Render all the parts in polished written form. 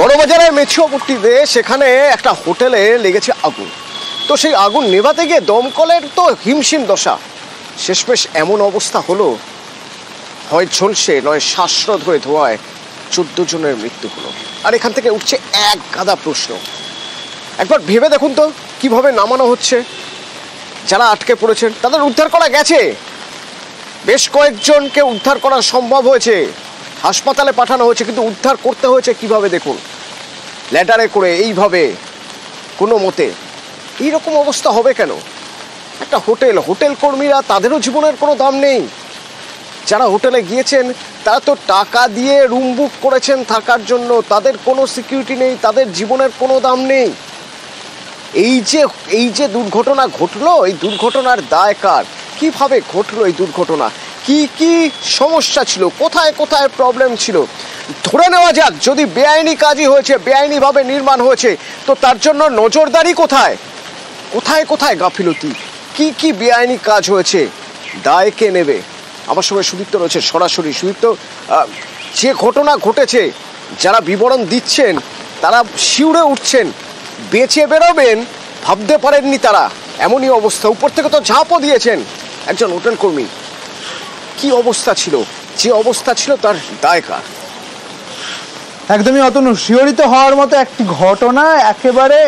বড়বাজারের মেছিয়াপট্টিতে সেখানে একটা হোটেলে লেগেছে আগুন। তো সেই আগুন নেভাতে গিয়ে দমকলের তো হিমশিম দশা। শেষমেশ এমন অবস্থা হলো, হয় ঝলসে নয় শ্বাসরোধ হয়ে ধোঁয়ায় 14 জনের মৃত্যু হলো। আর এখান থেকে উঠছে এক গাদা প্রশ্ন। একবার ভেবে দেখুন তো কিভাবে নামানো হচ্ছে। যারা আটকে পড়েছেন তাদের উদ্ধার করা গেছে, বেশ কয়েকজনকে উদ্ধার করা সম্ভব হয়েছে, হাসপাতালে পাঠানো হয়েছে, কিন্তু উদ্ধার করতে হয়েছে কিভাবে দেখুন, ল্যাডারে করে এইভাবে কোনো মতে। এইরকম অবস্থা হবে কেন? একটা হোটেল কর্মীরা, তাদেরও জীবনের কোনো দাম নেই। যারা হোটেলে গিয়েছেন তারা তো টাকা দিয়ে রুম বুক করেছেন থাকার জন্য, তাদের কোনো সিকিউরিটি নেই, তাদের জীবনের কোনো দাম নেই। এই যে দুর্ঘটনা ঘটলো, এই দুর্ঘটনার দায় কার? কিভাবে ঘটলো এই দুর্ঘটনা? কি কি সমস্যা ছিল, কোথায় কোথায় প্রবলেম ছিল? ধরে নেওয়া যাক যদি বেআইনি কাজই হয়েছে, বেআইনিভাবে নির্মাণ হয়েছে, তো তার জন্য নজরদারি কোথায়? কোথায় কোথায় গাফিলতি, কি কি বেআইনি কাজ হয়েছে, দায় কে নেবে? আমার সঙ্গে সুদীপ্ত রয়েছে সরাসরি। সুদীপ্ত, যে ঘটনা ঘটেছে, যারা বিবরণ দিচ্ছেন তারা শিউরে উঠছেন, বেঁচে বেরোবেন ভাবতে পারেননি তারা, এমনই অবস্থা। উপর থেকে তো ঝাঁপও দিয়েছেন একজন হোটেল কর্মী। কি অবস্থা ছিল? যে অবস্থা ছিল তার দায় কার? একদমই অতনু, শিহরিত হওয়ার মতো একটি ঘটনা। একেবারে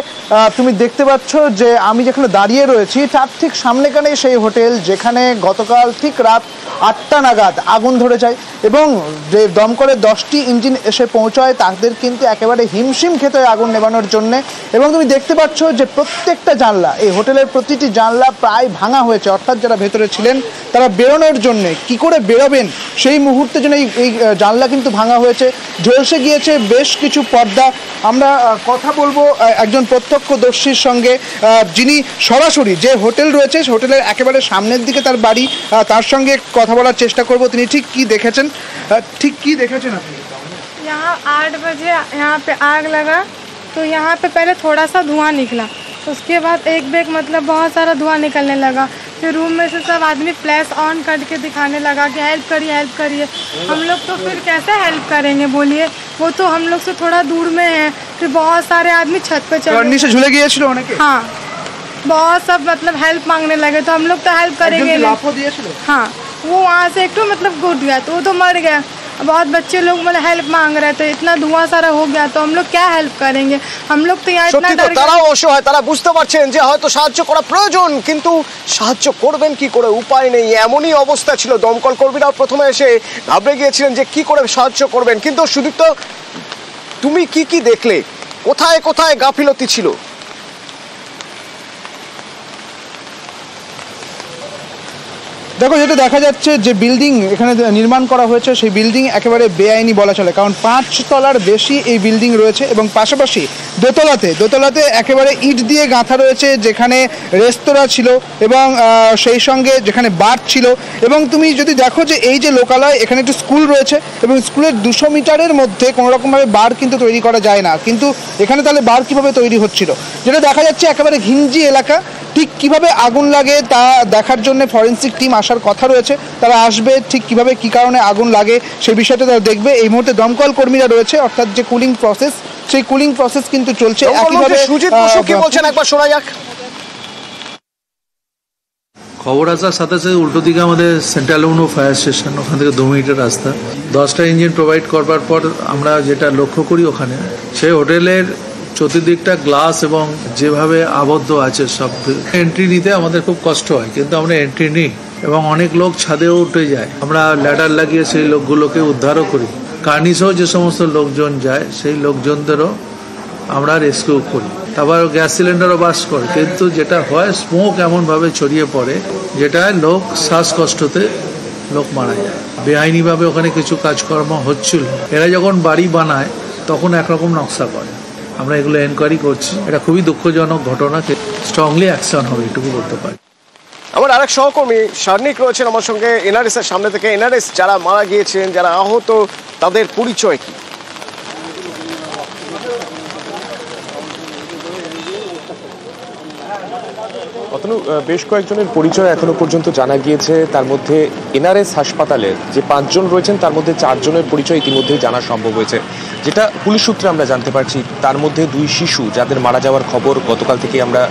তুমি দেখতে পাচ্ছ যে আমি যেখানে দাঁড়িয়ে রয়েছি তার ঠিক সামনেখানে সেই হোটেল, যেখানে গতকাল ঠিক রাত 8টা নাগাদ আগুন ধরে যায় এবং যে দমকলের 10টি ইঞ্জিন এসে পৌঁছায় তাদের কিন্তু একেবারে হিমশিম খেতে হয় আগুন নেভানোর জন্যে। এবং তুমি দেখতে পাচ্ছ যে প্রত্যেকটা জানলা, এই হোটেলের প্রতিটি জানলা প্রায় ভাঙা হয়েছে, অর্থাৎ যারা ভেতরে ছিলেন তারা বেরোনোর জন্যে, কি করে বেরোবেন সেই মুহূর্তে যেন এই জানলা কিন্তু ভাঙা হয়েছে, ঝলসে গিয়েছে বেশ কিছু পর্দা। আমরা কথা বলবো একজন প্রত্যক্ষদর্শীর সঙ্গে, যিনি সরাসরি যে হোটেল রয়েছে হোটেলের একেবারে সামনের দিকে তার বাড়ি, তার সঙ্গে কথা বলার চেষ্টা করব। তিনি ঠিক কি দেখেছেন আপনি? यहाँ 8 बजे यहाँ पे आग लगा, तो यहाँ पे पहले थोड़ा सा धुआं निकला, उसके बाद एक बेग मतलब बहुत सारा धुआं निकलने लगा। फिर रूम में से सब आदमी फ्लैश ऑन करके दिखाने लगा कि हेल्प करिए। हम लोग तो फिर कैसे हेल्प करेंगे बोलिए, वो तो हम लोग से थोड़ा दूर में है। फिर बहुत सारे आदमी छत पे नीचे झूले गए थे उन्हें, हाँ बहुत सब मतलब हेल्प मांगने लगे, तो हम लोग तो हेल्प करेंगे। हाँ, वो वहाँ से एक तो मतलब घुट गया, तो वो तो मर गया। बहुत बच्चे लोग मतलब हेल्प मांग रहे थे, इतना धुआं सारा हो गया, तो हम लोग क्या हेल्प करेंगे? हम लोग तो यहाँ इतना डर गए। তারাও অসহায়, তারা বুঝতে পারছেন যে হয়তো সাহায্য করা প্রয়োজন, কিন্তু সাহায্য করবেন কি করে, উপায় নেই। এমনই অবস্থা ছিল। দমকল কর্মীরা প্রথমে এসে ঘাবড়ে গিয়েছিলেন যে কি করে সাহায্য করবেন। কিন্তু সুদীপ্ত, তুমি কি কি দেখলে, কোথায় কোথায় গাফিলতি ছিল? দেখো, যেটা দেখা যাচ্ছে যে বিল্ডিং এখানে নির্মাণ করা হয়েছে সেই বিল্ডিং একেবারে বেআইনি বলা চলে, কারণ 5 তলার বেশি এই বিল্ডিং রয়েছে এবং পাশাপাশি দোতলাতে একেবারে ইট দিয়ে গাঁথা রয়েছে, যেখানে রেস্তোরাঁ ছিল এবং সেই সঙ্গে যেখানে বার ছিল। এবং তুমি যদি দেখো যে এই যে লোকালয়, এখানে একটি স্কুল রয়েছে এবং স্কুলের 200 মিটারের মধ্যে কোনোরকমভাবে বার কিন্তু তৈরি করা যায় না, কিন্তু এখানে তাহলে বার কীভাবে তৈরি হচ্ছিল? যেটা দেখা যাচ্ছে একেবারে ঘিঞ্জি এলাকা। ঠিক কিভাবে আগুন লাগে তা দেখার জন্য ফরেন্সিক টিম আসার কথা রয়েছে, তারা আসবে, ঠিক কিভাবে কি কারণে আগুন লাগে সেই বিষয়টা তারা দেখবে। এই মুহূর্তে দমকল কর্মীরা রয়েছে, অর্থাৎ যে কুলিং প্রসেস, সেই কুলিং প্রসেস কিন্তু চলছে। একইভাবে সুজিত বসু কি বলছেন একবার শোনা যাক। খবর আসার সাথে সাথে উল্টো দিকে আমাদের সেন্ট্রাল এভিনিউ ফায়ার স্টেশন, ওখান থেকে 2 মিনিটের রাস্তা, 10টা ইঞ্জিন প্রোভাইড করবার পর আমরা যেটা লক্ষ্য করি ওখানে সেই হোটেলের চতুর্দিকটা গ্লাস এবং যেভাবে আবদ্ধ আছে সব, এন্ট্রি নিতে আমাদের খুব কষ্ট হয়, কিন্তু আমরা এন্ট্রি নিই এবং অনেক লোক ছাদেও উঠে যায়। আমরা ল্যাডার লাগিয়ে সেই লোকগুলোকে উদ্ধারও করি। কার্নিসেও যে সমস্ত লোকজন যায় সেই লোকজনদেরও আমরা রেস্কিউ করি। তারপর গ্যাস সিলিন্ডারও বাস করে, কিন্তু যেটা হয় স্মোক এমনভাবে ছড়িয়ে পড়ে যেটায় লোক শ্বাসকষ্টতে লোক মারা যায়। বেআইনিভাবে ওখানে কিছু কাজকর্ম হচ্ছিল। এরা যখন বাড়ি বানায় তখন একরকম নকশা করে। আমরা এগুলো এনকোয়ারি করছি। এটা খুবই দুঃখজনক ঘটনা, স্ট্রংলি অ্যাকশন হবে এটুকু বলতে পারি। আমার আরেক সহকর্মী সার্নিক রয়েছেন আমার সঙ্গে এনআরএস এর সামনে থেকে। এনআরএস, যারা মারা গিয়েছেন, যারা আহত, তাদের পরিচয় কি? অতনু, বেশ কয়েকজনের পরিচয় এখনো পর্যন্ত জানা গিয়েছে। তার মধ্যে এনআরএস হাসপাতালের যে 5 জন রয়েছেন তার মধ্যে 4 জনের পরিচয় ইতিমধ্যেই জানা সম্ভব হয়েছে। যেটা পুলিশ সূত্রে আমরা জানতে পারছি, তার মধ্যে 2 শিশু যাদের মারা যাওয়ার খবর গতকাল থেকে আমরা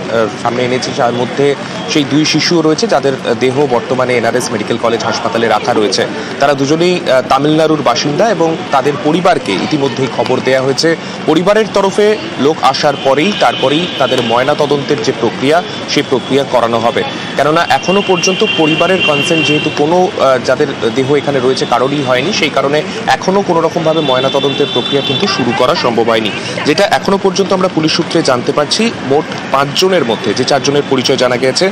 সামনে এনেছি, তার মধ্যে সেই 2 শিশুও রয়েছে যাদের দেহ বর্তমানে এনআরএস মেডিকেল কলেজ হাসপাতালে রাখা রয়েছে। তারা দুজনেই তামিলনাড়ুর বাসিন্দা এবং তাদের পরিবারকে ইতিমধ্যেই খবর দেওয়া হয়েছে। পরিবারের তরফে লোক আসার তারপরেই তাদের ময়না তদন্তের যে প্রক্রিয়া সেই প্রক্রিয়া করানো হবে। কেননা এখনো পর্যন্ত পরিবারের কনসেন্ট যেহেতু কোনো যাদের দেহ এখানে রয়েছে কারোরই হয়নি, সেই কারণে এখনো কোনো রকমভাবে ময়না তদন্তের প্রক্রিয়া কিন্তু শুরু করা সম্ভব হয়নি। যেটা এখনো পর্যন্ত আমরা পুলিশ সূত্রে জানতে পারছি, মোট 5 জনের মধ্যে যে 4 জনের পরিচয় জানা গেছে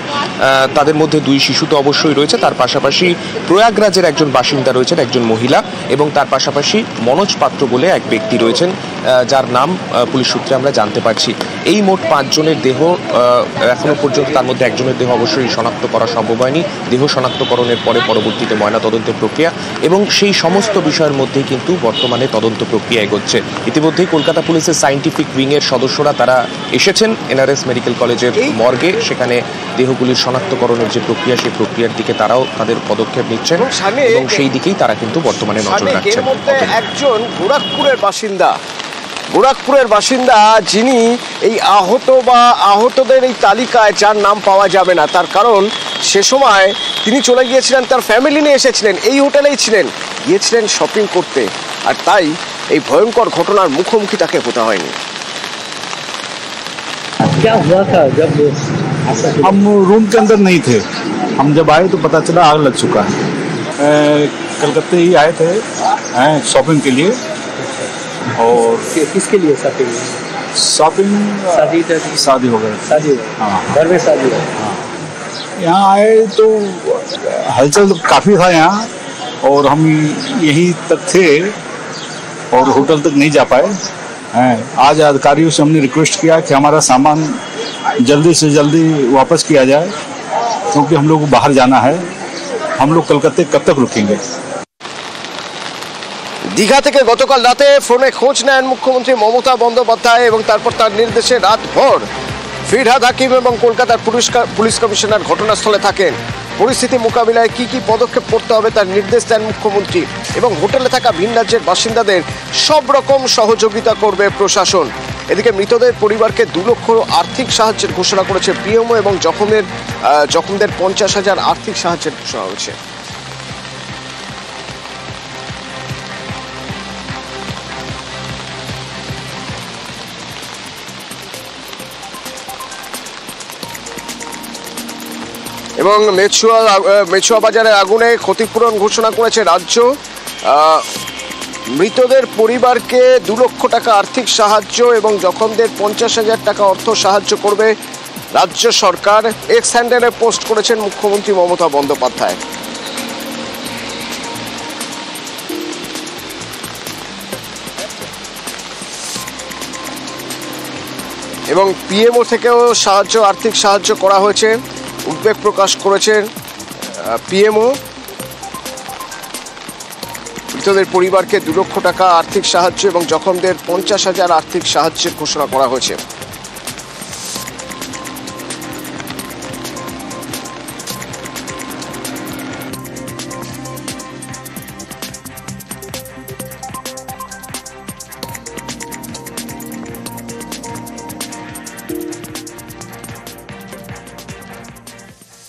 তাদের মধ্যে 2 শিশু তো অবশ্যই রয়েছে, তার পাশাপাশি প্রয়াগরাজের একজন বাসিন্দা রয়েছেন, একজন মহিলা, এবং তার পাশাপাশি মনোজ পাত্র বলে এক ব্যক্তি রয়েছেন যার নাম পুলিশ সূত্রে আমরা জানতে পারছি। এই মোট 5 জনের দেহ এখনো পর্যন্ত, তার মধ্যে একজনের দেহ অবশ্যই শনাক্ত করা সম্ভব হয়নি। দেহ শনাক্তকরণের পরে পরবর্তীতে ময়না তদন্তের প্রক্রিয়া এবং সেই সমস্ত বিষয়ের মধ্যেই কিন্তু বর্তমানে তদন্ত প্রক্রিয়া এগোচ্ছে। ইতিমধ্যেই কলকাতা পুলিশের সায়েন্টিফিক উইংয়ের সদস্যরা তারা এসেছেন এনআরএস মেডিকেল কলেজের মর্গে, সেখানে দেহগুলির শনাক্তকরণের যে প্রক্রিয়া সেই প্রক্রিয়ার দিকে তারাও তাদের পদক্ষেপ নিচ্ছেন এবং সেই দিকেই তারা কিন্তু বর্তমানে নজর রাখছেন। একজন গোরখপুরের বাসিন্দা যিনি এই আহত বা আহতদের এই তালিকায় যার নাম পাওয়া যাবে না, তার কারণ সে সময় তিনি চলে গিয়েছিলেন, তার ফ্যামিলি নিয়ে এসেছিলেন, এই হোটেলেই গিয়েছিলেন শপিং করতে, আর তাই এই ভয়ঙ্কর ঘটনার মুখোমুখি তাকে হতে হয়নি। क्या हुआ था जब हम रूम के अंदर नहीं थे, हम जब आए तो पता चला आग लग चुका है। कलकत्ते ही आए थे शॉपिंग के लिए। और किसके लिए शॉपिंग? शादी हो गई। हाँ, घर में शादी है। हाँ, यहाँ आए तो हलचल काफ़ी था यहाँ, और हम यहीं तक थे और होटल तक नहीं जा पाए हैं। आज अधिकारियों से हमने रिक्वेस्ट किया कि हमारा सामान जल्दी से जल्दी वापस किया जाए, क्योंकि हम लोग को बाहर जाना है। हम लोग कलकत्ते कब तक रुकेंगे? দীঘা থেকে গতকাল রাতে ফোনে খোঁজ নেন মুখ্যমন্ত্রী মমতা বন্দ্যোপাধ্যায় এবং তারপর তার নির্দেশে রাতভর ফিরহাদ হাকিম এবং কলকাতার পুলিশ কমিশনার ঘটনাস্থলে থাকেন। পরিস্থিতি মোকাবিলায় কি কি পদক্ষেপ করতে হবে তার নির্দেশ দেন মুখ্যমন্ত্রী এবং হোটেলে থাকা ভিন রাজ্যের বাসিন্দাদের সব রকম সহযোগিতা করবে প্রশাসন। এদিকে মৃতদের পরিবারকে 2 লক্ষ আর্থিক সাহায্যের ঘোষণা করেছে পিএমও এবং জখমদের 50,000 আর্থিক সাহায্যের ঘোষণা হয়েছে। এবং মেছুয়া বাজারে আগুনে ক্ষতিপূরণ ঘোষণা করেছে রাজ্য। মৃতদের পরিবারকে 2 লক্ষ টাকা আর্থিক সাহায্য এবং জখমদের 50,000 টাকা অর্থ সাহায্য করবে রাজ্য সরকার। এক্স হ্যান্ডেলে পোস্ট করেছেন মুখ্যমন্ত্রী মমতা বন্দ্যোপাধ্যায়। এবং পিএমও থেকেও আর্থিক সাহায্য করা হয়েছে। উদ্বেগ প্রকাশ করেছেন পিএমও। মৃতদের পরিবারকে 2 লক্ষ টাকা আর্থিক সাহায্য এবং জখমদের 50,000 আর্থিক সাহায্যের ঘোষণা করা হয়েছে।